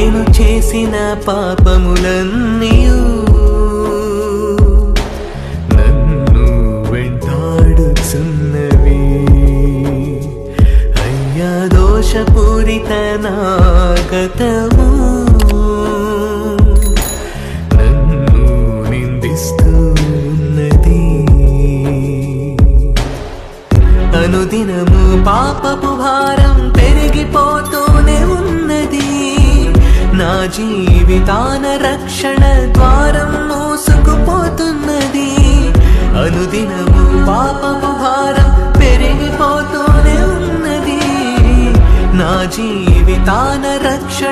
నేను చేసిన పాపములన్నీయు నన్ను వెంటాడుచున్నవి. అయ్యా దోషపూరిత నా గతము నన్ను నిందిస్తున్నది. అనుదినము పాపపు భారం పెరిగిపోతూనే ఉన్నది. నా జీవితాన రక్షణ ద్వారం మూసుకుపోతున్నది. అనుదినము పాపపు భారం పెరిగిపోతూనే ఉన్నది. నా జీవితాన రక్షణ